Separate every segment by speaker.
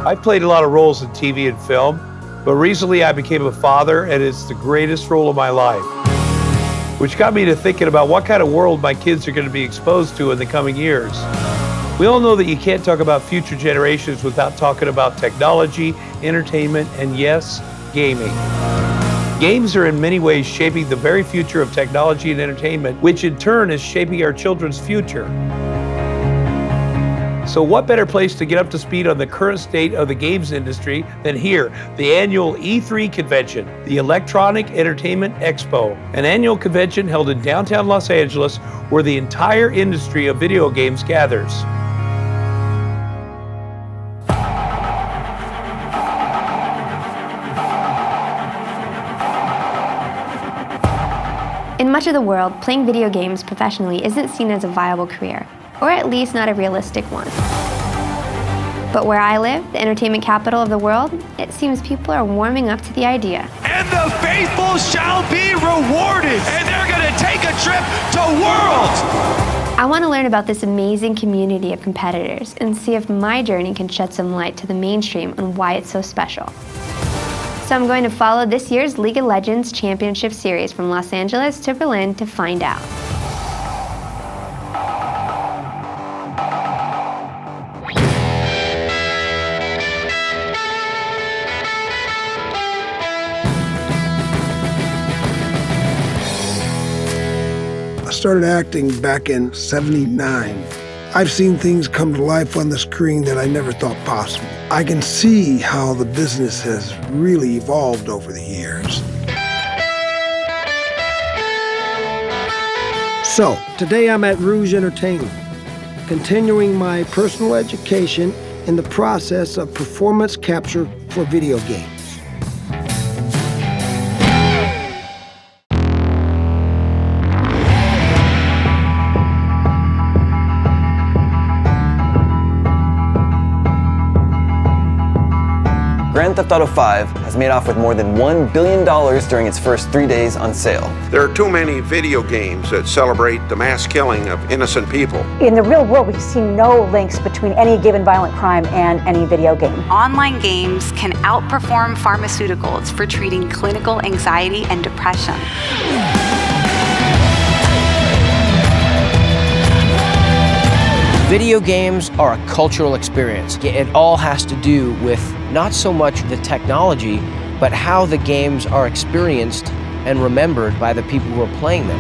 Speaker 1: I played a lot of roles in TV and film, but recently I became a father, and it's the greatest role of my life, which got me to thinking about what kind of world my kids are going to be exposed to in the coming years. We all know that you can't talk about future generations without talking about technology, entertainment, and yes, gaming. Games are in many ways shaping the very future of technology and entertainment, which in turn is shaping our children's future. So what better place to get up to speed on the current state of the games industry than here, the annual E3 convention, the Electronic Entertainment Expo, an annual convention held in downtown Los Angeles where the entire industry of video games gathers.
Speaker 2: In much of the world, playing video games professionally isn't seen as a viable career, or at least not a realistic one. But where I live, the entertainment capital of the world, it seems people are warming up to the idea.
Speaker 3: And the faithful shall be rewarded, and they're gonna take a trip to Worlds!
Speaker 2: I want to learn about this amazing community of competitors and see if my journey can shed some light to the mainstream on why it's so special. So I'm going to follow this year's League of Legends Championship Series from Los Angeles to Berlin to find out.
Speaker 4: I started acting back in '79. I've seen things come to life on the screen that I never thought possible. I can see how the business has really evolved over the years. So, today I'm at Rouge Entertainment, continuing my personal education in the process of performance capture for video games.
Speaker 5: Grand Theft Auto 5 has made off with more than $1 billion during its first 3 days on sale.
Speaker 6: There are too many video games that celebrate the mass killing of innocent people.
Speaker 7: In the real world, we see no links between any given violent crime and any video game.
Speaker 8: Online games can outperform pharmaceuticals for treating clinical anxiety and depression.
Speaker 9: Video games are a cultural experience. It all has to do with not so much the technology, but how the games are experienced and remembered by the people who are playing them.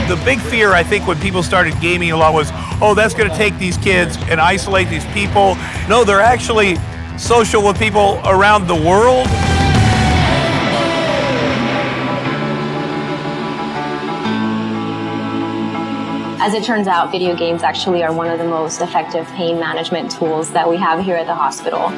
Speaker 1: The big fear, I think, when people started gaming a lot was, oh, that's going to take these kids and isolate these people. No, they're actually social with people around the world.
Speaker 10: As it turns out, video games actually are one of the most effective pain management tools that we have here at the hospital.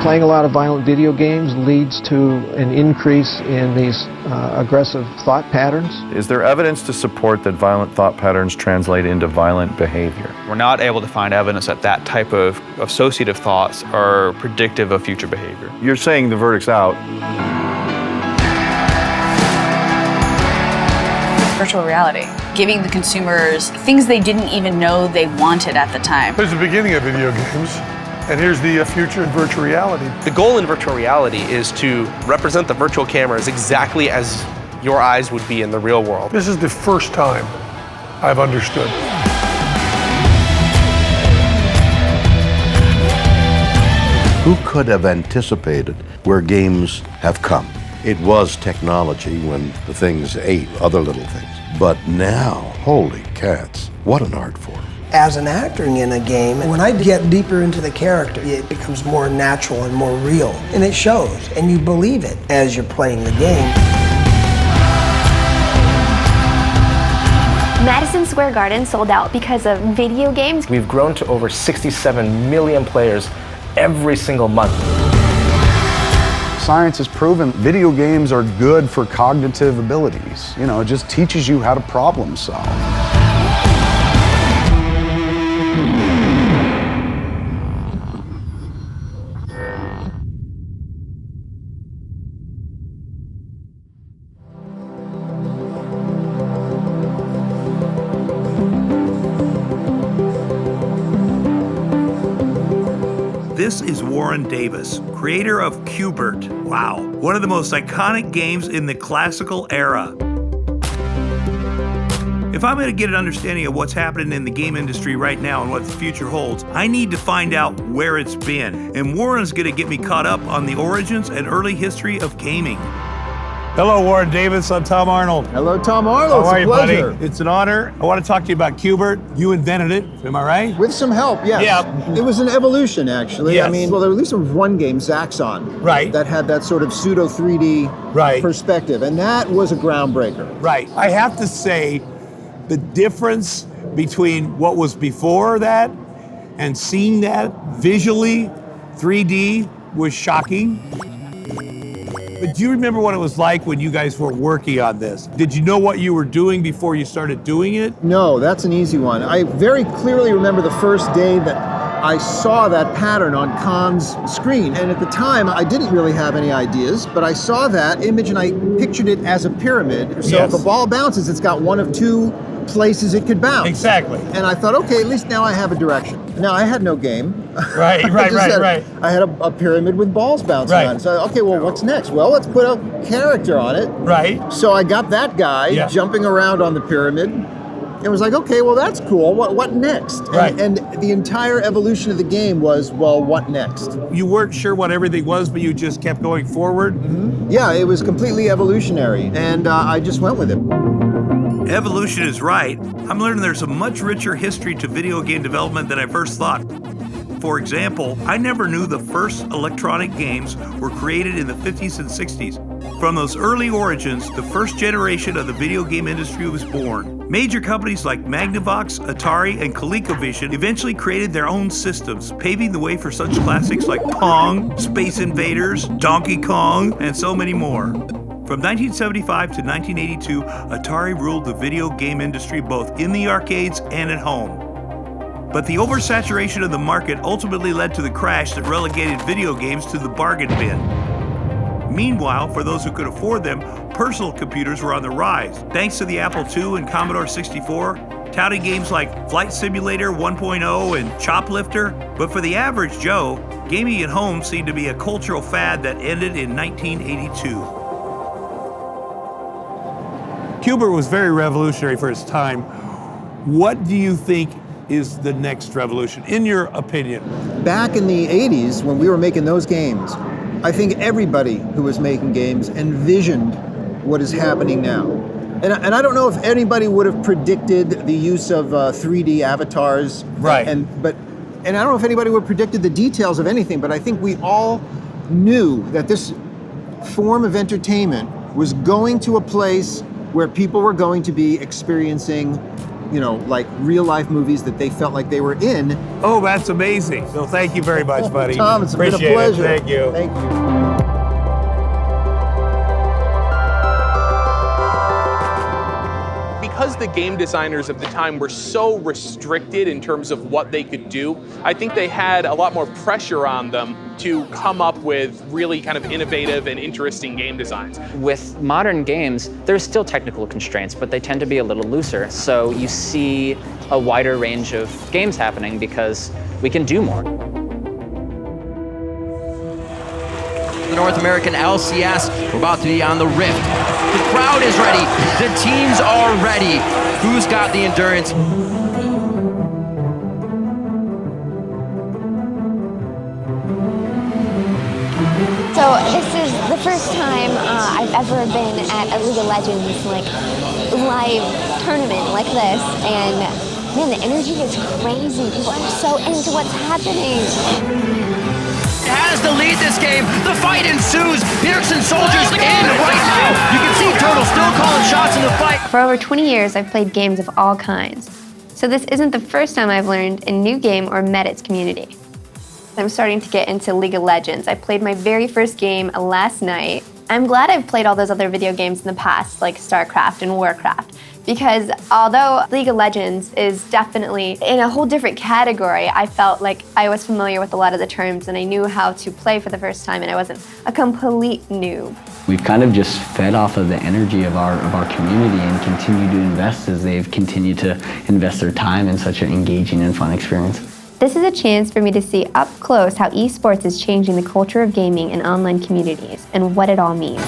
Speaker 11: Playing a lot of violent video games leads to an increase in these aggressive thought patterns.
Speaker 12: Is there evidence to support that violent thought patterns translate into violent behavior?
Speaker 13: We're not able to find evidence that that type of associative thoughts are predictive of future behavior.
Speaker 12: You're saying the verdict's out.
Speaker 14: Virtual reality, giving the consumers things they didn't even know they wanted at the time.
Speaker 15: There's the beginning of video games, and here's the future in virtual reality.
Speaker 16: The goal in virtual reality is to represent the virtual cameras exactly as your eyes would be in the real world.
Speaker 15: This is the first time I've understood.
Speaker 17: Who could have anticipated where games have come? It was technology when the things ate other little things. But now, holy cats, what an art form.
Speaker 4: As an actor in a game, when I get deeper into the character, it becomes more natural and more real. And it shows, and you believe it as you're playing the game.
Speaker 2: Madison Square Garden sold out because of video games.
Speaker 18: We've grown to over 67 million players every single month.
Speaker 19: Science has proven video games are good for cognitive abilities. You know, it just teaches you how to problem solve.
Speaker 20: This is Warren Davis, creator of Q*bert. Wow, one of the most iconic games in the classical era. If I'm going to get an understanding of what's happening in the game industry right now and what the future holds, I need to find out where it's been. And Warren's going to get me caught up on the origins and early history of gaming.
Speaker 1: Hello, Warren Davis. I'm Tom Arnold.
Speaker 21: Hello, Tom Arnold.
Speaker 1: How are you, buddy?
Speaker 21: Pleasure.
Speaker 1: It's an honor. I want to talk to you about Q*bert. You invented it, am I right?
Speaker 21: With some help, yes.
Speaker 1: Yeah.
Speaker 21: It was an evolution, actually.
Speaker 1: Yes.
Speaker 21: I mean, well, there at least was one game, Zaxxon,
Speaker 1: right,
Speaker 21: that had that sort of pseudo 3D perspective, and that was a groundbreaker.
Speaker 1: Right. I have to say, the difference between what was before that and seeing that visually 3D was shocking. But do you remember what it was like when you guys were working on this? Did you know what you were doing before you started doing it?
Speaker 21: No, that's an easy one. I very clearly remember the first day that I saw that pattern on Khan's screen. And at the time, I didn't really have any ideas, but I saw that image and I pictured it as a pyramid. So if the ball bounces, it's got one of two places it could bounce.
Speaker 1: Exactly.
Speaker 21: And I thought, okay, at least now I have a direction. Now, I had no game.
Speaker 1: Right.
Speaker 21: I had a pyramid with balls bouncing on it. So, okay, well, what's next? Well, let's put a character on it.
Speaker 1: Right.
Speaker 21: So I got that guy jumping around on the pyramid. It was like, okay, well, that's cool. What next?
Speaker 1: Right.
Speaker 21: And the entire evolution of the game was, well, what next?
Speaker 1: You weren't sure what everything was, but you just kept going forward?
Speaker 21: Mm-hmm. Yeah, it was completely evolutionary, and I just went with it.
Speaker 20: Evolution is right. I'm learning there's a much richer history to video game development than I first thought. For example, I never knew the first electronic games were created in the 50s and 60s. From those early origins, the first generation of the video game industry was born. Major companies like Magnavox, Atari, and ColecoVision eventually created their own systems, paving the way for such classics like Pong, Space Invaders, Donkey Kong, and so many more. From 1975 to 1982, Atari ruled the video game industry both in the arcades and at home. But the oversaturation of the market ultimately led to the crash that relegated video games to the bargain bin. Meanwhile, for those who could afford them, personal computers were on the rise, thanks to the Apple II and Commodore 64, touting games like Flight Simulator 1.0 and Choplifter. But for the average Joe, gaming at home seemed to be a cultural fad that ended in 1982.
Speaker 1: Q*bert was very revolutionary for its time. What do you think is the next revolution, in your opinion?
Speaker 21: Back in the 80s, when we were making those games, I think everybody who was making games envisioned what is happening now. And I don't know if anybody would have predicted the use of 3D avatars.
Speaker 1: Right.
Speaker 21: And I don't know if anybody would have predicted the details of anything, but I think we all knew that this form of entertainment was going to a place where people were going to be experiencing, you know, like real life movies that they felt like they were in.
Speaker 1: Oh, that's amazing. So thank you very much, buddy.
Speaker 21: Tom, it's been a pleasure.
Speaker 1: Thank you.
Speaker 21: Thank you.
Speaker 22: Because the game designers of the time were so restricted in terms of what they could do, I think they had a lot more pressure on them to come up with really kind of innovative and interesting game designs.
Speaker 23: With modern games, there's still technical constraints, but they tend to be a little looser. So you see a wider range of games happening because we can do more.
Speaker 24: The North American LCS, we're about to be on the Rift. The crowd is ready, the teams are ready. Who's got the endurance?
Speaker 2: So this is the first time I've ever been at a League of Legends live tournament like this, and man, the energy is crazy. People are so into what's happening.
Speaker 24: Has to lead this game. The fight ensues. Pearson Soldiers in right now. You can see Turtle still calling shots in the fight.
Speaker 2: For over 20 years, I've played games of all kinds. So this isn't the first time I've learned a new game or met its community. I'm starting to get into League of Legends. I played my very first game last night. I'm glad I've played all those other video games in the past, like StarCraft and Warcraft, because although League of Legends is definitely in a whole different category, I felt like I was familiar with a lot of the terms and I knew how to play for the first time and I wasn't a complete noob.
Speaker 25: We've kind of just fed off of the energy of our community and continue to invest as they've continued to invest their time in such an engaging and fun experience.
Speaker 2: This is a chance for me to see up close how eSports is changing the culture of gaming and online communities, and what it all means.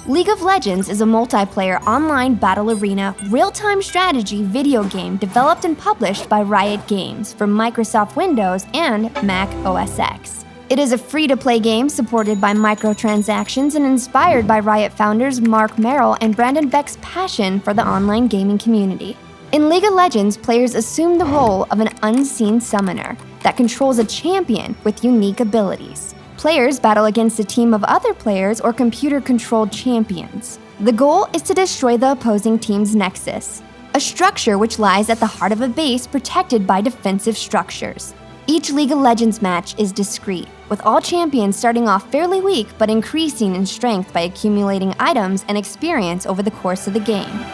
Speaker 2: League of Legends is a multiplayer online battle arena, real-time strategy video game developed and published by Riot Games for Microsoft Windows and Mac OS X. It is a free-to-play game supported by microtransactions and inspired by Riot founders Mark Merrill and Brandon Beck's passion for the online gaming community. In League of Legends, players assume the role of an unseen summoner that controls a champion with unique abilities. Players battle against a team of other players or computer-controlled champions. The goal is to destroy the opposing team's nexus, a structure which lies at the heart of a base protected by defensive structures. Each League of Legends match is discrete, with all champions starting off fairly weak but increasing in strength by accumulating items and experience over the course of the game.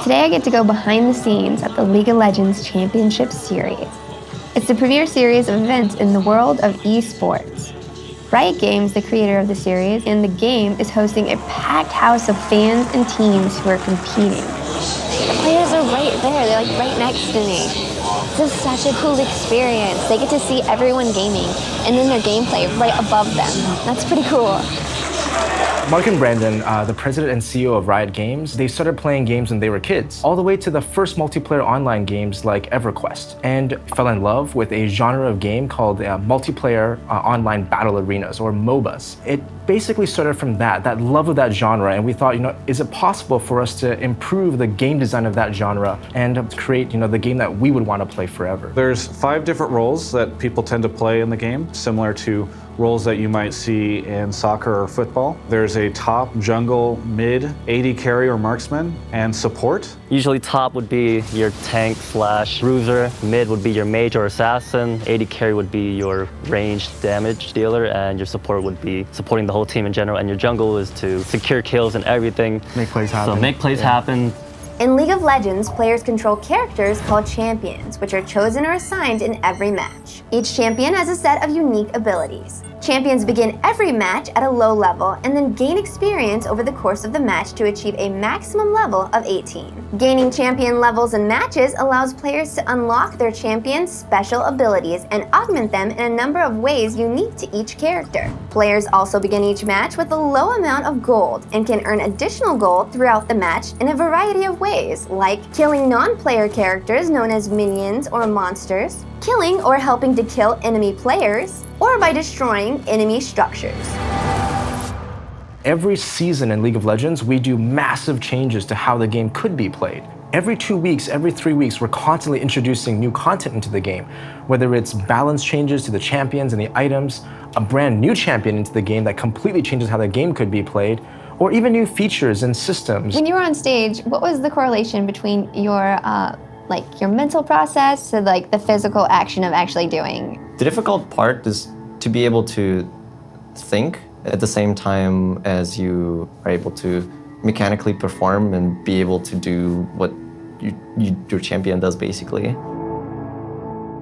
Speaker 2: Today I get to go behind the scenes at the League of Legends Championship Series. It's the premier series of events in the world of eSports. Riot Games, the creator of the series, and the game is hosting a packed house of fans and teams who are competing.
Speaker 3: The players are right there, they're like right next to me. This is such a cool experience. They get to see everyone gaming and then their gameplay right above them. That's pretty cool.
Speaker 18: Mark and Brandon, the president and CEO of Riot Games, they started playing games when they were kids, all the way to the first multiplayer online games like EverQuest, and fell in love with a genre of game called multiplayer online battle arenas, or MOBAs. It basically started from that love of that genre, and we thought, is it possible for us to improve the game design of that genre and create, the game that we would want to play forever?
Speaker 5: There's 5 different roles that people tend to play in the game, similar to roles that you might see in soccer or football. There's a top, jungle, mid, AD carry or marksman, and support.
Speaker 6: Usually top would be your tank / bruiser, mid would be your mage or assassin, AD carry would be your ranged damage dealer, and your support would be supporting the whole team in general, and your jungle is to secure kills and everything.
Speaker 18: Make plays happen.
Speaker 6: So make plays happen.
Speaker 2: In League of Legends, players control characters called champions, which are chosen or assigned in every match. Each champion has a set of unique abilities. Champions begin every match at a low level and then gain experience over the course of the match to achieve a maximum level of 18. Gaining champion levels in matches allows players to unlock their champion's special abilities and augment them in a number of ways unique to each character. Players also begin each match with a low amount of gold and can earn additional gold throughout the match in a variety of ways, like killing non-player characters known as minions or monsters, killing or helping to kill enemy players, or by destroying enemy structures.
Speaker 18: Every season in League of Legends, we do massive changes to how the game could be played. Every 2 weeks, every 3 weeks, we're constantly introducing new content into the game, whether it's balance changes to the champions and the items, a brand new champion into the game that completely changes how the game could be played, or even new features and systems.
Speaker 2: When you were on stage, what was the correlation between your mental process to the physical action of actually doing?
Speaker 7: The difficult part is to be able to think at the same time as you are able to mechanically perform and be able to do what your champion does, basically.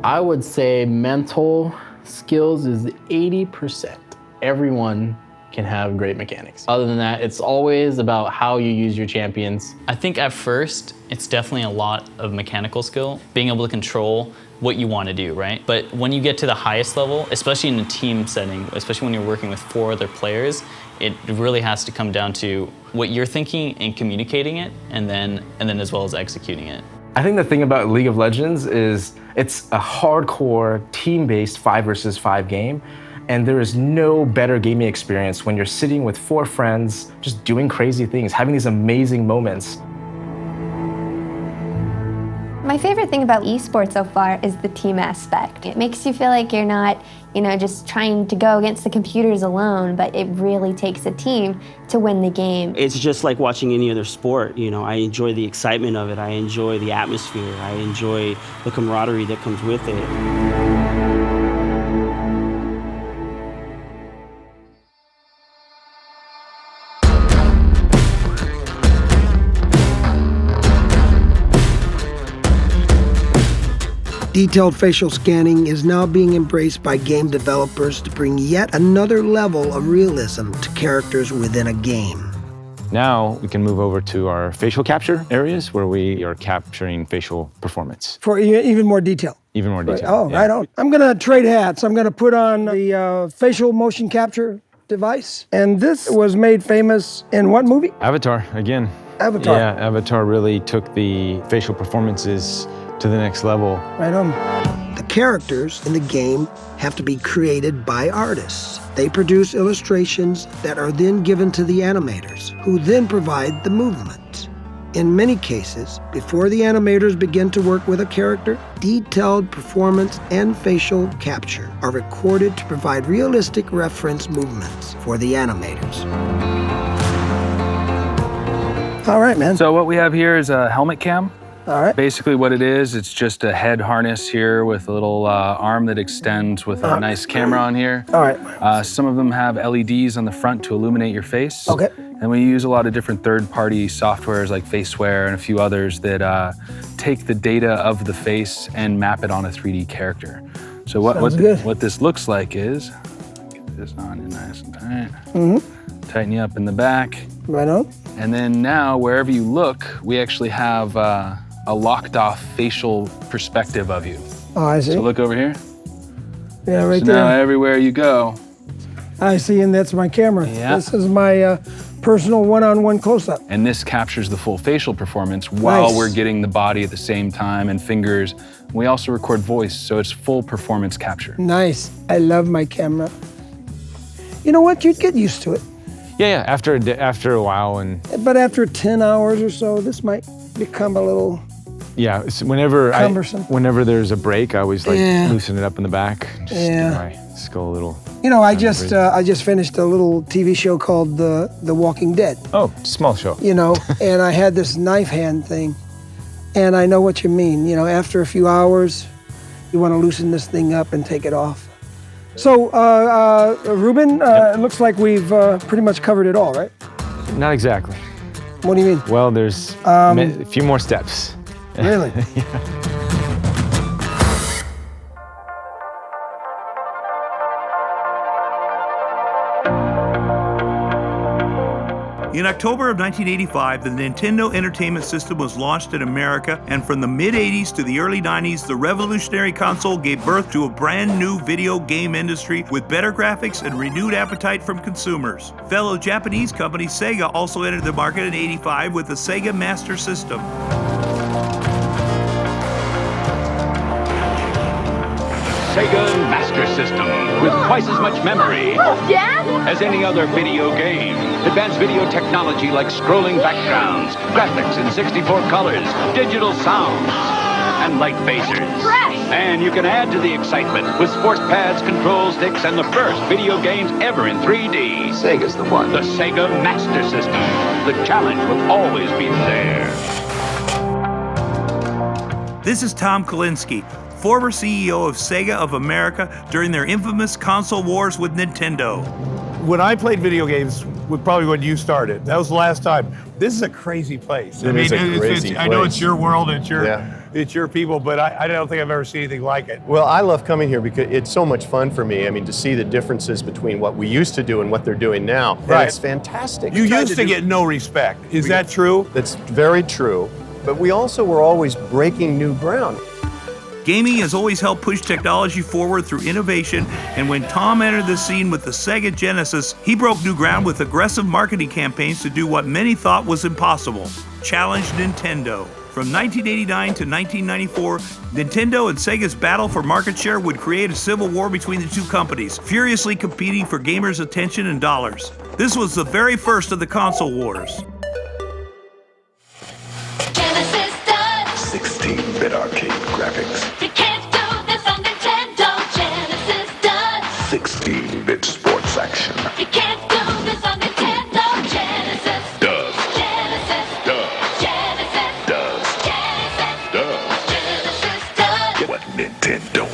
Speaker 8: I would say mental skills is 80%. Everyone can have great mechanics. Other than that, it's always about how you use your champions.
Speaker 23: I think at first, it's definitely a lot of mechanical skill, being able to control what you want to do, right? But when you get to the highest level, especially in a team setting, especially when you're working with 4 other players, it really has to come down to what you're thinking and communicating it, and then as well as executing it.
Speaker 18: I think the thing about League of Legends is it's a hardcore team-based 5 versus 5 game. And there is no better gaming experience when you're sitting with 4 friends, just doing crazy things, having these amazing moments.
Speaker 2: My favorite thing about esports so far is the team aspect. It makes you feel like you're not, just trying to go against the computers alone, but it really takes a team to win the game.
Speaker 26: It's just like watching any other sport. I enjoy the excitement of it. I enjoy the atmosphere. I enjoy the camaraderie that comes with it.
Speaker 4: Detailed facial scanning is now being embraced by game developers to bring yet another level of realism to characters within a game.
Speaker 9: Now we can move over to our facial capture areas where we are capturing facial performance.
Speaker 10: For even more detail.
Speaker 9: Even more detail.
Speaker 10: Oh, right on. I'm gonna trade hats. I'm gonna put on the facial motion capture device. And this was made famous in what movie?
Speaker 9: Avatar, again.
Speaker 10: Avatar.
Speaker 9: Yeah, Avatar really took the facial performances to the next level.
Speaker 10: Right on.
Speaker 4: The characters in the game have to be created by artists. They produce illustrations that are then given to the animators, who then provide the movement. In many cases, before the animators begin to work with a character, detailed performance and facial capture are recorded to provide realistic reference movements for the animators.
Speaker 10: All right, man.
Speaker 11: So what we have here is a helmet cam.
Speaker 10: All right.
Speaker 11: Basically what it is, it's just a head harness here with a little arm that extends with a nice camera on here.
Speaker 10: All right.
Speaker 11: Some of them have LEDs on the front to illuminate your face.
Speaker 10: Okay.
Speaker 11: And we use a lot of different third-party softwares like Faceware and a few others that take the data of the face and map it on a 3D character. So what this looks like is, get this on nice and tight.
Speaker 10: Mm-hmm.
Speaker 11: Tighten you up in the back.
Speaker 10: Right on.
Speaker 11: And then now, wherever you look, we actually have a locked off facial perspective of you.
Speaker 10: Oh, I see.
Speaker 11: So look over here.
Speaker 10: Yeah, right
Speaker 11: so
Speaker 10: there.
Speaker 11: Now everywhere you go.
Speaker 10: I see, and that's my camera.
Speaker 11: Yeah.
Speaker 10: This is my personal one-on-one close-up.
Speaker 11: And this captures the full facial performance while we're getting the body at the same time and fingers. We also record voice, so it's full performance capture.
Speaker 10: Nice. I love my camera. You know what? You'd get used to it.
Speaker 9: Yeah, after a while, and
Speaker 10: But after 10 hours or so, this might become a little
Speaker 9: yeah, whenever
Speaker 10: cumbersome.
Speaker 9: There's a break, I always like
Speaker 10: Yeah.
Speaker 9: loosen it up in the back, just
Speaker 10: Yeah.
Speaker 9: give my skull a little.
Speaker 10: You know, I just finished a little TV show called The Walking Dead.
Speaker 9: Oh, small show.
Speaker 10: You know, and I had this knife hand thing, and I know what you mean. You know, after a few hours, you want to loosen this thing up and take it off. So, Ruben, it looks like we've pretty much covered it all, right?
Speaker 9: Not exactly.
Speaker 10: What do you mean?
Speaker 9: Well, there's a few more steps.
Speaker 10: Really?
Speaker 9: Yeah.
Speaker 20: In October of 1985, the Nintendo Entertainment System was launched in America, and from the mid-80s to the early 90s, the revolutionary console gave birth to a brand new video game industry with better graphics and renewed appetite from consumers. Fellow Japanese company Sega also entered the market in '85 with the Sega Master System.
Speaker 12: Sega Master System with twice as much memory as any other video game. Advanced video technology like scrolling backgrounds, graphics in 64 colors, digital sounds, and light phasers. And you can add to the excitement with sports pads, control sticks, and the first video games ever in 3D. Sega's the one. The Sega Master System. The challenge will always be there.
Speaker 20: This is Tom Kalinske, former CEO of Sega of America during their infamous console wars with Nintendo.
Speaker 1: When I played video games, probably when you started, that was the last time. This is a crazy place.
Speaker 13: It is a crazy
Speaker 1: I know
Speaker 13: place.
Speaker 1: it's your world, it's your people, but I don't think I've ever seen anything like it.
Speaker 13: Well, I love coming here because it's so much fun for me. I mean, to see the differences between what we used to do and what they're doing now.
Speaker 1: Right.
Speaker 13: And it's fantastic.
Speaker 1: You used to get no respect. Is that true?
Speaker 13: That's very true. But we also were always breaking new ground.
Speaker 20: Gaming has always helped push technology forward through innovation, and when Tom entered the scene with the Sega Genesis, he broke new ground with aggressive marketing campaigns to do what many thought was impossible: challenge Nintendo. From 1989 to 1994, Nintendo and Sega's battle for market share would create a civil war between the two companies, furiously competing for gamers' attention and dollars. This was the very first of the console wars.
Speaker 12: 16-bit arcade graphics.
Speaker 14: You can't do this on Nintendo. Genesis does.
Speaker 12: 16-bit sports action.
Speaker 14: You can't do this on Nintendo. Genesis
Speaker 12: does.
Speaker 14: Genesis
Speaker 12: does.
Speaker 14: Genesis
Speaker 12: does.
Speaker 14: Genesis
Speaker 12: does.
Speaker 14: Genesis does.
Speaker 12: What Nintendo?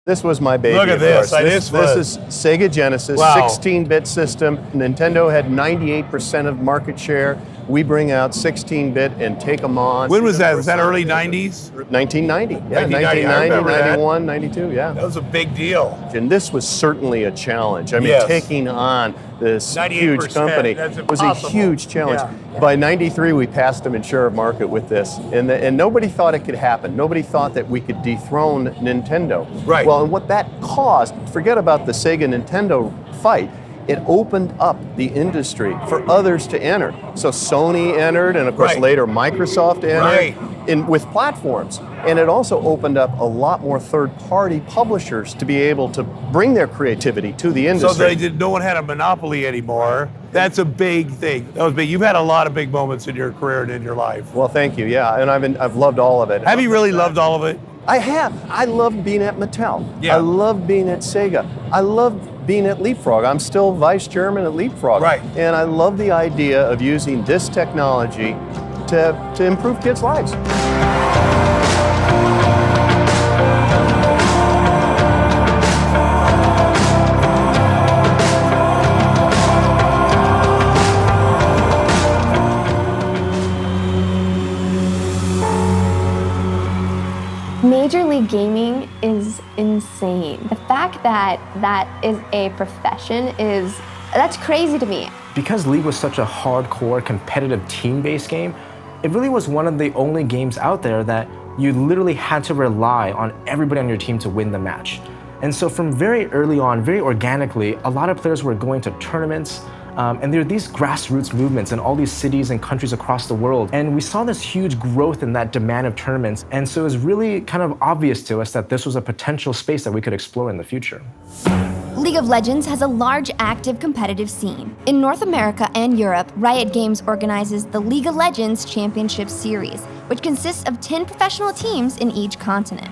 Speaker 13: This was my baby.
Speaker 1: Look at
Speaker 13: of
Speaker 1: this.
Speaker 13: course. This is Sega Genesis,
Speaker 1: Wow.
Speaker 13: 16-bit system. Nintendo had 98% of market share. we bring out 16-bit and take them on.
Speaker 1: When was that? Was that early 90s?
Speaker 13: 1990. Yeah,
Speaker 1: 1990, I remember
Speaker 13: 91, 92, yeah.
Speaker 1: That was a big deal.
Speaker 13: And this was certainly a challenge. I mean,
Speaker 1: Yes.
Speaker 13: taking on this
Speaker 1: 98%,
Speaker 13: huge company
Speaker 1: that's
Speaker 13: was a
Speaker 1: impossible.
Speaker 13: huge challenge.
Speaker 1: Yeah.
Speaker 13: By 93, we passed them in share of market with this, and nobody thought it could happen. Nobody thought that we could dethrone Nintendo.
Speaker 1: Right.
Speaker 13: Well, and what that caused, forget about the Sega-Nintendo fight, it opened up the industry for others to enter. So Sony entered, and of course
Speaker 1: Right.
Speaker 13: later Microsoft entered
Speaker 1: Right.
Speaker 13: with platforms. And it also opened up a lot more third-party publishers to be able to bring their creativity to the industry.
Speaker 1: So no one had a monopoly anymore. That's a big thing. That was big. You've had a lot of big moments in your career and in your life.
Speaker 13: Well, thank you. Yeah, and I've loved all of it.
Speaker 1: Have you really loved all of it?
Speaker 13: I have. I loved being at Mattel.
Speaker 1: Yeah.
Speaker 13: I loved being at Sega. I loved being at Leapfrog. I'm still vice chairman at Leapfrog.
Speaker 1: Right.
Speaker 13: And I love the idea of using this technology to improve kids' lives.
Speaker 2: Major League Gaming is insane. The fact that that is a profession that's crazy to me.
Speaker 18: Because League was such a hardcore, competitive team-based game, it really was one of the only games out there that you literally had to rely on everybody on your team to win the match. And so from very early on, very organically, a lot of players were going to tournaments, and there are these grassroots movements in all these cities and countries across the world. And we saw this huge growth in that demand of tournaments. And so it was really kind of obvious to us that this was a potential space that we could explore in the future.
Speaker 15: League of Legends has a large active competitive scene. In North America and Europe, Riot Games organizes the League of Legends Championship Series, which consists of 10 professional teams in each continent.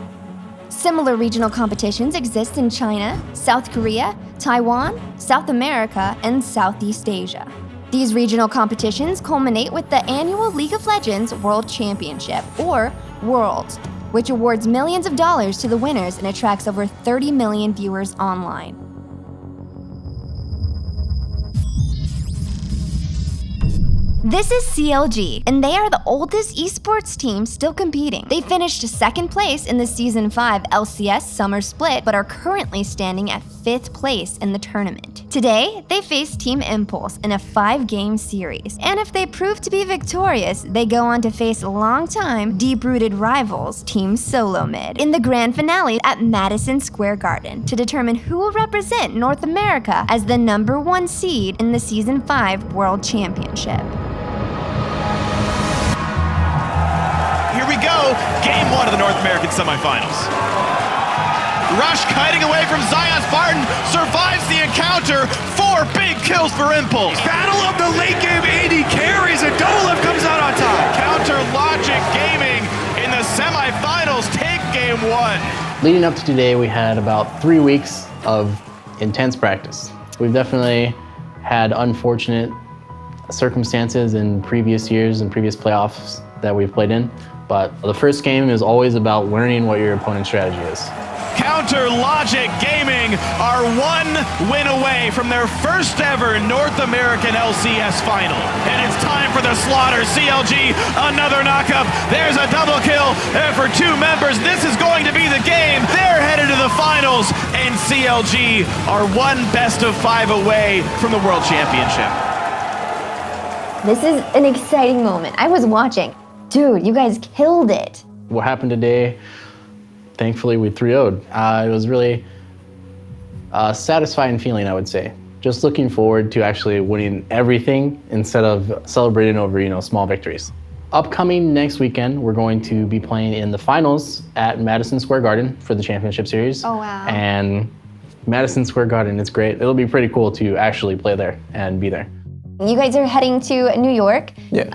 Speaker 15: Similar regional competitions exist in China, South Korea, Taiwan, South America, and Southeast Asia. These regional competitions culminate with the annual League of Legends World Championship, or Worlds, which awards millions of dollars to the winners and attracts over 30 million viewers online. This is CLG, and they are the oldest esports team still competing. They finished second place in the Season 5 LCS Summer Split, but are currently standing at 5th place in the tournament. Today, they face Team Impulse in a 5-game series, and if they prove to be victorious, they go on to face longtime, deep-rooted rivals, Team Solo Mid, in the grand finale at Madison Square Garden to determine who will represent North America as the #1 seed in the Season 5 World Championship.
Speaker 16: Here we go, game 1 of the North American semifinals. Rush kiting away from Zion Spartan, survives the encounter, 4 big kills for Impulse. Battle of the late game AD carries, and Double Up comes out on top. Counter Logic Gaming in the semifinals take game 1.
Speaker 8: Leading up to today, we had about 3 weeks of intense practice. We've definitely had unfortunate circumstances in previous years and previous playoffs that we've played in, but the first game is always about learning what your opponent's strategy is.
Speaker 16: Counter Logic Gaming are 1 win away from their first ever North American LCS final. And it's time for the slaughter. CLG, another knockup. There's a double kill for 2 members. This is going to be the game. They're headed to the finals, and CLG are 1 best of 5 away from the World Championship.
Speaker 2: This is an exciting moment. I was watching. Dude, you guys killed it.
Speaker 8: What happened today, thankfully we 3-0'd. It was really a satisfying feeling, I would say. Just looking forward to actually winning everything instead of celebrating over, small victories. Upcoming next weekend, we're going to be playing in the finals at Madison Square Garden for the championship series.
Speaker 2: Oh, wow.
Speaker 8: And Madison Square Garden, it's great. It'll be pretty cool to actually play there and be there.
Speaker 2: You guys are heading to New York.
Speaker 7: Yeah.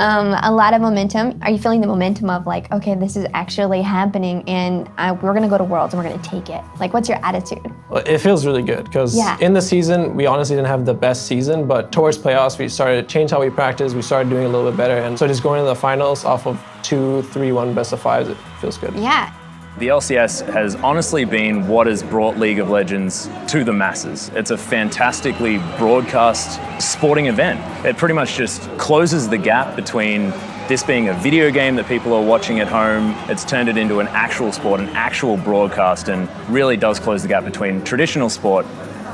Speaker 2: A lot of momentum. Are you feeling the momentum of like, okay, this is actually happening and we're gonna go to Worlds and we're gonna take it? Like, what's your attitude?
Speaker 17: Well, it feels really good because in the season, we honestly didn't have the best season, but towards playoffs, we started to change how we practice. We started doing a little bit better. And so just going to the finals off of 2, 3, 1 best of 5s, it feels good.
Speaker 2: Yeah.
Speaker 3: The LCS has honestly been what has brought League of Legends to the masses. It's a fantastically broadcast sporting event. It pretty much just closes the gap between this being a video game that people are watching at home. It's turned it into an actual sport, an actual broadcast, and really does close the gap between traditional sport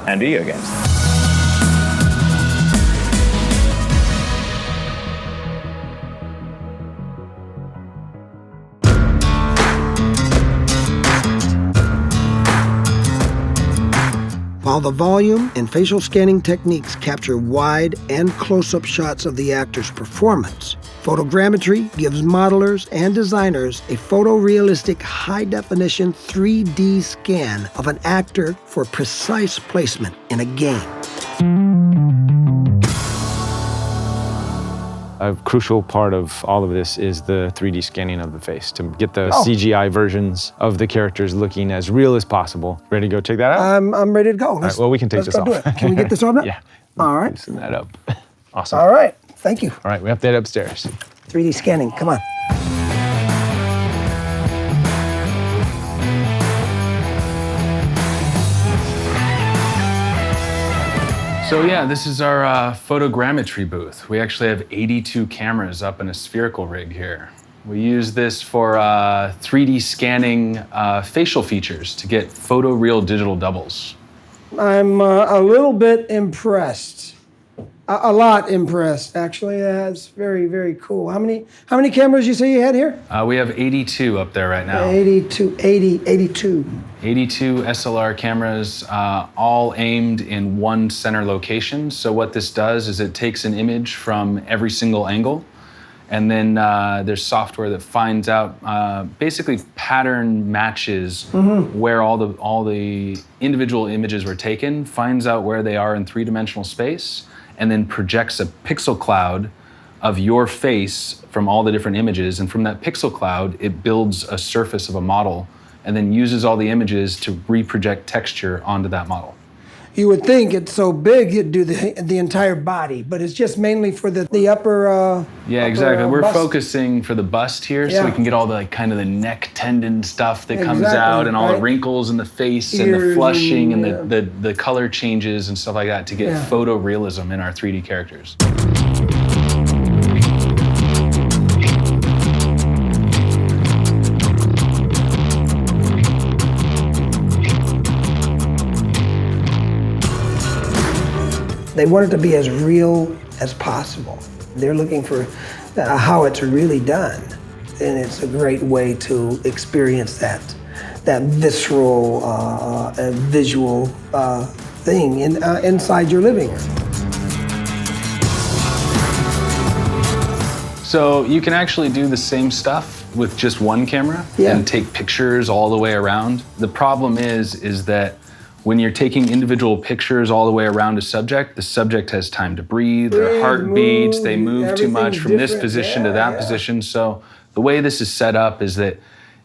Speaker 3: and video games.
Speaker 4: While the volume and facial scanning techniques capture wide and close-up shots of the actor's performance, photogrammetry gives modelers and designers a photorealistic, high-definition 3D scan of an actor for precise placement in a game.
Speaker 9: A crucial part of all of this is the 3D scanning of the face to get the CGI versions of the characters looking as real as possible. Ready to go check that out?
Speaker 4: I'm ready to go.
Speaker 9: All right, well, we can take this off.
Speaker 4: Let's go do it. Can we get this on now?
Speaker 9: Yeah.
Speaker 4: All right.
Speaker 9: Loosen that up. Awesome.
Speaker 4: All right. Thank you.
Speaker 9: All right, we have to head upstairs.
Speaker 4: 3D scanning. Come on.
Speaker 11: So yeah, this is our photogrammetry booth. We actually have 82 cameras up in a spherical rig here. We use this for 3D scanning facial features to get photoreal digital doubles.
Speaker 10: I'm a little bit impressed. A lot impressed, actually. That's very, very cool. How many cameras you say you had here?
Speaker 11: We have 82 up there right now.
Speaker 10: 82.
Speaker 11: 82 SLR cameras, all aimed in one center location. So what this does is it takes an image from every single angle, and then there's software that finds out basically pattern matches where all the individual images were taken, finds out where they are in three-dimensional space, and then projects a pixel cloud of your face from all the different images. And from that pixel cloud, it builds a surface of a model and then uses all the images to reproject texture onto that model.
Speaker 10: You would think it's so big you'd do the entire body, but it's just mainly for the upper.
Speaker 11: Yeah, exactly. We're
Speaker 10: bust.
Speaker 11: focusing for the bust here, so we can get all the kind of the neck tendon stuff that comes out, and all the wrinkles in the face, and the flushing, and the color changes and stuff like that to get photorealism in our 3D characters.
Speaker 10: They want it to be as real as possible. They're looking for how it's really done. And it's a great way to experience that visceral, visual thing inside your living room.
Speaker 11: So you can actually do the same stuff with just one camera and take pictures all the way around. The problem is that when you're taking individual pictures all the way around a subject, the subject has time to breathe, their heart beats, they move too much from this position to that position. So the way this is set up is that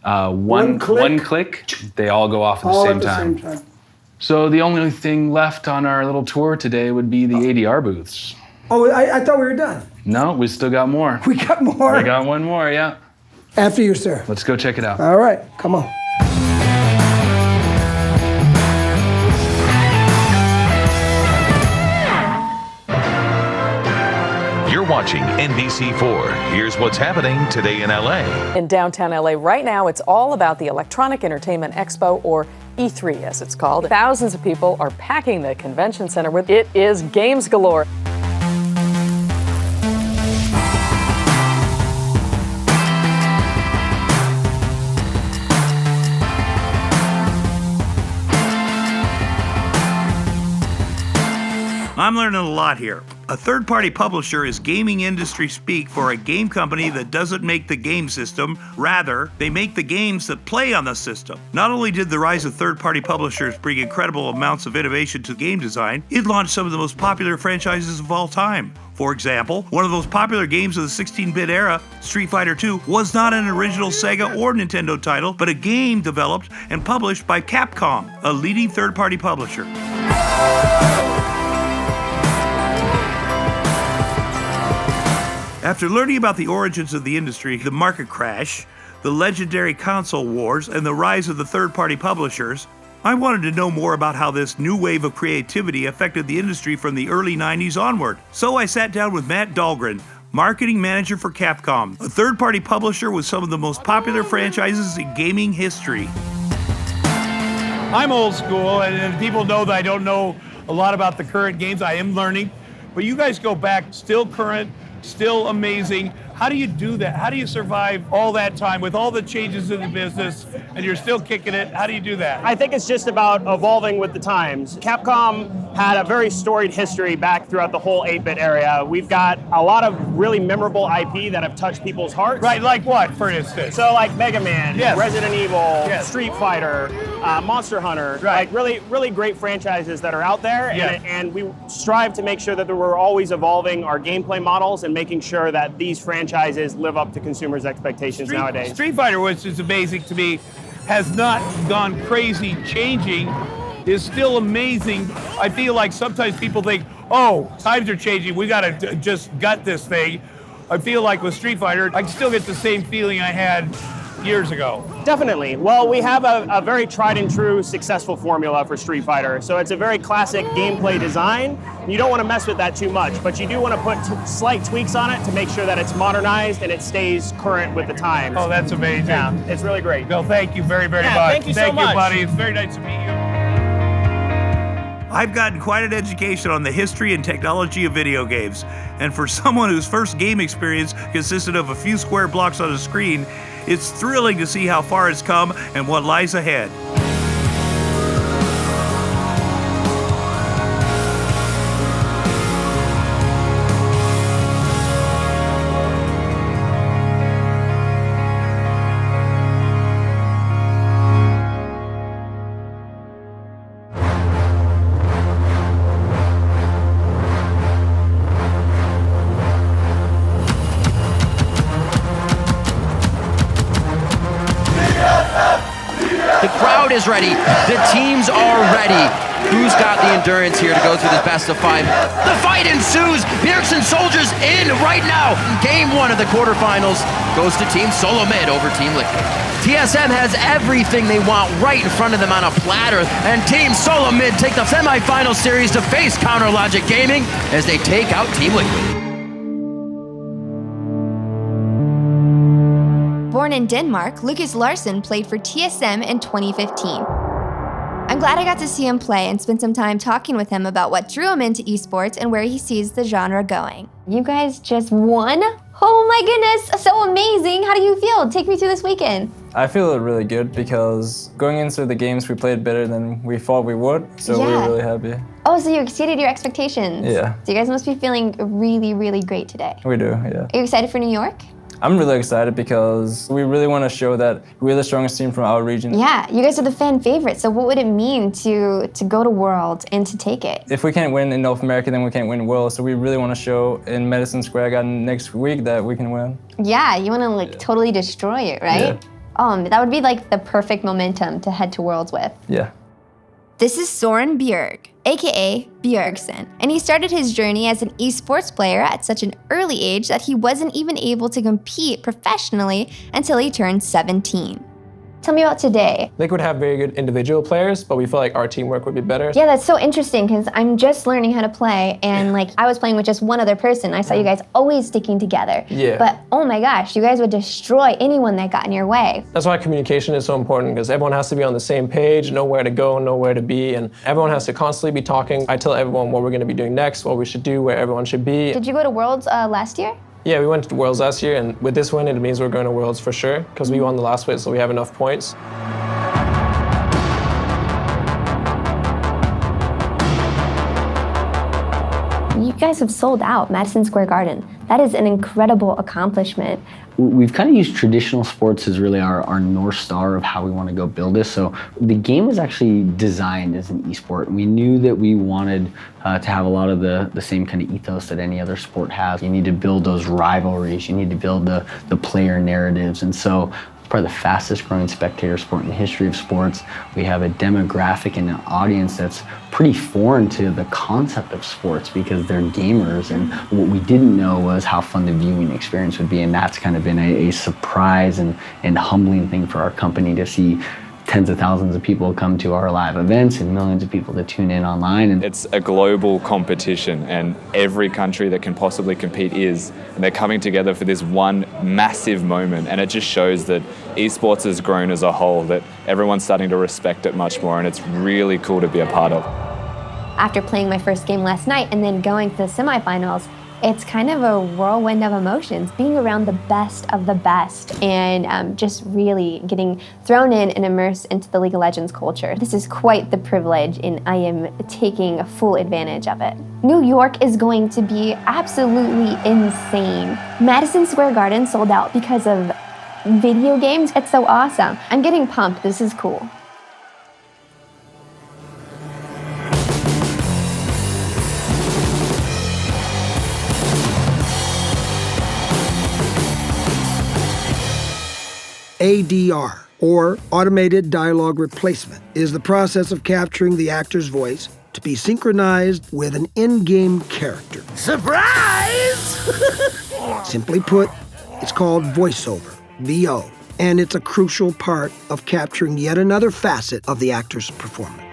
Speaker 11: one click, they all go off at the same time. So the only thing left on our little tour today would be the ADR booths.
Speaker 10: Oh, I thought we were done.
Speaker 11: No, we still got more.
Speaker 10: We got more?
Speaker 11: We got one more, yeah.
Speaker 10: After you, sir.
Speaker 11: Let's go check it out.
Speaker 10: All right, come on.
Speaker 19: You're watching NBC4. Here's what's happening today in LA.
Speaker 21: In downtown LA right now, it's all about the Electronic Entertainment Expo, or E3 as it's called. Thousands of people are packing the convention center with it is games galore.
Speaker 20: I'm learning a lot here. A third-party publisher is gaming industry speak for a game company that doesn't make the game system. Rather, they make the games that play on the system. Not only did the rise of third-party publishers bring incredible amounts of innovation to game design, it launched some of the most popular franchises of all time. For example, one of the most popular games of the 16-bit era, Street Fighter II, was not an original Sega or Nintendo title, but a game developed and published by Capcom, a leading third-party publisher. After learning about the origins of the industry, the market crash, the legendary console wars, and the rise of the third-party publishers, I wanted to know more about how this new wave of creativity affected the industry from the early 90s onward. So I sat down with Matt Dahlgren, marketing manager for Capcom, a third-party publisher with some of the most popular franchises in gaming history.
Speaker 1: I'm old school, and people know that I don't know a lot about the current games. I am learning, but you guys go back, still current, still amazing. How do you do that? How do you survive all that time with all the changes in the business and you're still kicking it? How do you do that?
Speaker 5: I think it's just about evolving with the times. Capcom had a very storied history back throughout the whole 8-bit area. We've got a lot of really memorable IP that have touched people's hearts.
Speaker 1: Right, like what, for instance?
Speaker 5: So like Mega Man,
Speaker 1: Yes.
Speaker 5: Resident Evil,
Speaker 1: Yes.
Speaker 5: Street Fighter, Monster Hunter, like really great franchises that are out there.
Speaker 1: Yeah.
Speaker 5: And we strive to make sure that we're always evolving our gameplay models and making sure that these franchises live up to consumers' expectations nowadays.
Speaker 1: Street Fighter, which is amazing to me, has not gone crazy changing, is still amazing. I feel like sometimes people think, oh, times are changing, we gotta just gut this thing. I feel like with Street Fighter, I can still get the same feeling I had years ago.
Speaker 5: Definitely. Well, we have a very tried and true successful formula for Street Fighter. So it's a very classic gameplay design. You don't want to mess with that too much, but you do want to put slight tweaks on it to make sure that it's modernized and it stays current with the times.
Speaker 1: Oh, that's amazing.
Speaker 5: Yeah, it's really great.
Speaker 1: No, thank you very, very much.
Speaker 5: Thank you so much.
Speaker 1: Thank you, buddy. It's very nice to meet you.
Speaker 20: I've gotten quite an education on the history and technology of video games, and for someone whose first game experience consisted of a few square blocks on a screen, it's thrilling to see how far it's come and what lies ahead.
Speaker 6: Is ready. The teams are ready. Who's got the endurance here to go through this best of 5? The fight ensues. Bjergsen Soldiers in right now. Game 1 of the quarterfinals goes to Team Solo Mid over Team Liquid. TSM has everything they want right in front of them on a platter, and Team Solo Mid take the semifinal series to face Counter Logic Gaming as they take out Team Liquid.
Speaker 15: Born in Denmark, Lucas Larsson played for TSM in 2015. I'm glad I got to see him play and spend some time talking with him about what drew him into esports and where he sees the genre going.
Speaker 2: You guys just won? Oh my goodness, so amazing. How do you feel? Take me through this weekend.
Speaker 22: I feel really good because going into the games we played better than we thought we would, so we were really happy.
Speaker 2: Oh, so you exceeded your expectations.
Speaker 22: Yeah.
Speaker 2: So you guys must be feeling really, really great today.
Speaker 22: We do, yeah.
Speaker 2: Are you excited for New York?
Speaker 22: I'm really excited because we really want to show that we're the strongest team from our region.
Speaker 2: Yeah, you guys are the fan favorite, so what would it mean to go to Worlds and to take it?
Speaker 22: If we can't win in North America, then we can't win Worlds, so we really want to show in Madison Square Garden next week that we can win.
Speaker 2: Yeah, you want to totally destroy it, right? Yeah. That would be like the perfect momentum to head to Worlds with.
Speaker 22: Yeah.
Speaker 15: This is Soren Bjerg, aka Bjergsen, and he started his journey as an esports player at such an early age that he wasn't even able to compete professionally until he turned 17. Tell me about today.
Speaker 17: Liquid have very good individual players, but we feel like our teamwork would be better.
Speaker 2: Yeah, that's so interesting because I'm just learning how to play, and I was playing with just one other person. I saw you guys always sticking together.
Speaker 17: Yeah.
Speaker 2: But oh my gosh, you guys would destroy anyone that got in your way.
Speaker 17: That's why communication is so important because everyone has to be on the same page, know where to go, know where to be, and everyone has to constantly be talking. I tell everyone what we're going to be doing next, what we should do, where everyone should be.
Speaker 2: Did you go to Worlds last year?
Speaker 17: Yeah, we went to Worlds last year, and with this win, it means we're going to Worlds for sure because we won the last split, so we have enough points.
Speaker 2: You guys have sold out Madison Square Garden. That is an incredible accomplishment.
Speaker 23: We've kind of used traditional sports as really our North Star of how we want to go build this. So the game was actually designed as an esport. We knew that we wanted to have a lot of the same kind of ethos that any other sport has. You need to build those rivalries. You need to build the player narratives. And so probably the fastest growing spectator sport in the history of sports. We have a demographic and an audience that's pretty foreign to the concept of sports because they're gamers, and what we didn't know was how fun the viewing experience would be, and that's kind of been a surprise and humbling thing for our company to see tens of thousands of people come to our live events and millions of people to tune in online. And
Speaker 12: it's a global competition, and every country that can possibly compete is, and they're coming together for this one massive moment, and it just shows that esports has grown as a whole, that everyone's starting to respect it much more, and it's really cool to be a part of.
Speaker 2: After playing my first game last night and then going to the semifinals, it's kind of a whirlwind of emotions, being around the best of the best and just really getting thrown in and immersed into the League of Legends culture. This is quite the privilege, and I am taking full advantage of it. New York is going to be absolutely insane. Madison Square Garden sold out because of video games. It's so awesome. I'm getting pumped. This is cool.
Speaker 10: ADR, or Automated Dialogue Replacement, is the process of capturing the actor's voice to be synchronized with an in-game character.
Speaker 13: Surprise!
Speaker 10: Simply put, it's called voiceover, VO, and it's a crucial part of capturing yet another facet of the actor's performance.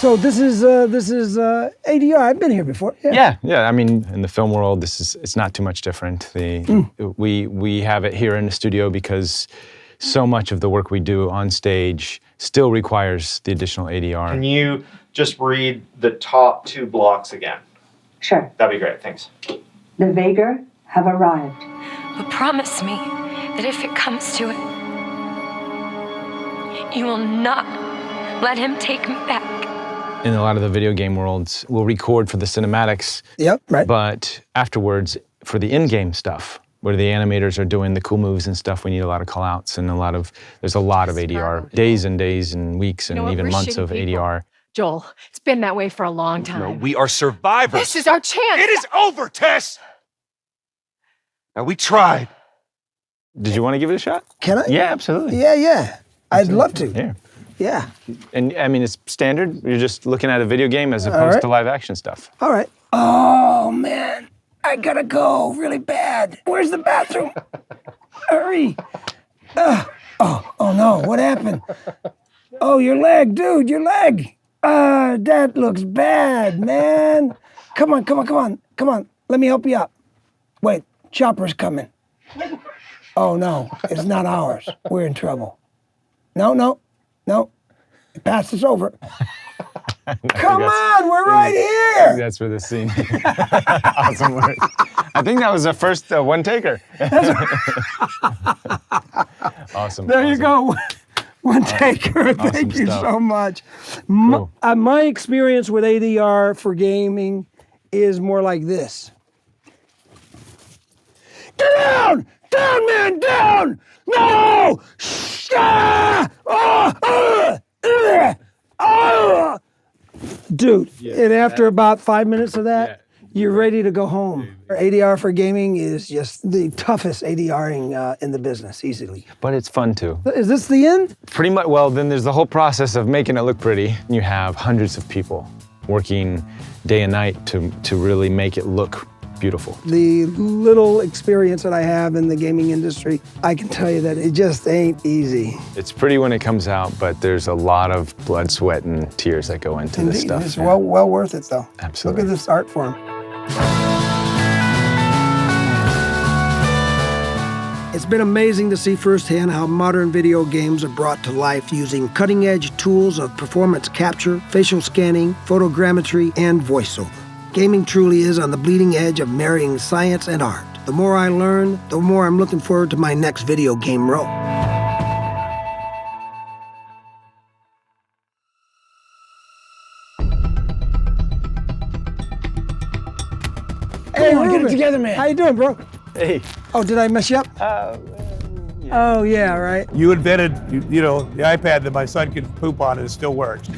Speaker 10: So this is ADR. I've been here before.
Speaker 9: Yeah. I mean, in the film world, it's not too much different. We have it here in the studio because so much of the work we do on stage still requires the additional ADR.
Speaker 14: Can you just read the top 2 blocks again?
Speaker 24: Sure.
Speaker 14: That'd be great, thanks.
Speaker 24: The Vagar have arrived.
Speaker 25: But promise me that if it comes to it, you will not let him take me back.
Speaker 9: In a lot of the video game worlds, we'll record for the cinematics.
Speaker 10: Yep, right.
Speaker 9: But afterwards, for the in-game stuff, where the animators are doing the cool moves and stuff, we need a lot of call-outs and there's a lot of ADR. Days and days and weeks and even months of ADR.
Speaker 25: Joel, it's been that way for a long time.
Speaker 26: No, we are survivors.
Speaker 25: This is our chance.
Speaker 26: It is over, Tess! Now, we tried.
Speaker 9: Did you want to give it a shot?
Speaker 10: Can I?
Speaker 9: Yeah, absolutely.
Speaker 10: Yeah. I'd love to.
Speaker 9: Yeah.
Speaker 10: Yeah.
Speaker 9: And I mean, it's standard. You're just looking at a video game as opposed to live action stuff.
Speaker 10: All right. Oh, man. I gotta go really bad. Where's the bathroom? Hurry. Oh no, what happened? Oh, your leg, dude, your leg. That looks bad, man. Come on. Let me help you up. Wait, chopper's coming. Oh no, it's not ours. We're in trouble. No. Pass us over. Come on, we're right here.
Speaker 9: That's where the scene. Awesome work. I think that was the first one taker. Awesome.
Speaker 10: There you go. One taker.
Speaker 9: Awesome
Speaker 10: Thank you
Speaker 9: stuff.
Speaker 10: so much.
Speaker 9: Cool.
Speaker 10: My experience with ADR for gaming is more like this. Get down! Down, man, down! No! Dude, and after about 5 minutes of that, you're ready to go home. ADR for gaming is just the toughest ADRing in the business, easily.
Speaker 9: But it's fun too.
Speaker 10: Is this the end?
Speaker 9: Pretty much. Well, then there's the whole process of making it look pretty. You have hundreds of people working day and night to really make it look beautiful.
Speaker 10: The little experience that I have in the gaming industry, I can tell you that it just ain't easy.
Speaker 9: It's pretty when it comes out, but there's a lot of blood, sweat, and tears that go into this stuff.
Speaker 10: It's well worth it, though.
Speaker 9: Absolutely.
Speaker 10: Look at this art form. It's been amazing to see firsthand how modern video games are brought to life using cutting-edge tools of performance capture, facial scanning, photogrammetry, and voiceover. Gaming truly is on the bleeding edge of marrying science and art. The more I learn, the more I'm looking forward to my next video game role. Hey,
Speaker 13: Come on, get it
Speaker 10: Ruben.
Speaker 13: together, man.
Speaker 10: How you doing, bro?
Speaker 9: Hey.
Speaker 10: Oh, did I mess you up? Oh, yeah, right.
Speaker 1: You invented, the iPad that my son could poop on and it still works.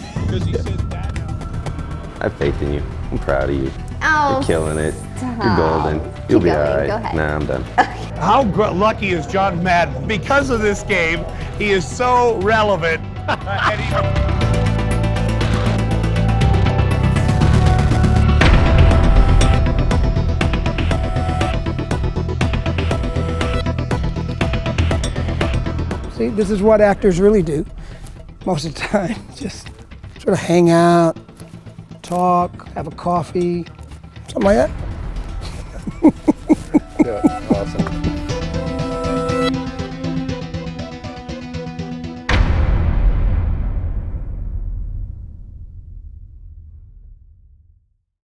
Speaker 27: I have faith in you. I'm proud of you.
Speaker 2: Oh,
Speaker 27: You're killing it.
Speaker 2: stop.
Speaker 27: You're golden. You'll
Speaker 2: Keep
Speaker 27: be all
Speaker 2: going.
Speaker 27: right.
Speaker 2: Go ahead.
Speaker 27: Nah, I'm done.
Speaker 1: How lucky is John Madden? Because of this game, he is so relevant. And
Speaker 10: See, this is what actors really do most of the time. Just sort of hang out, talk, have a coffee, something like that.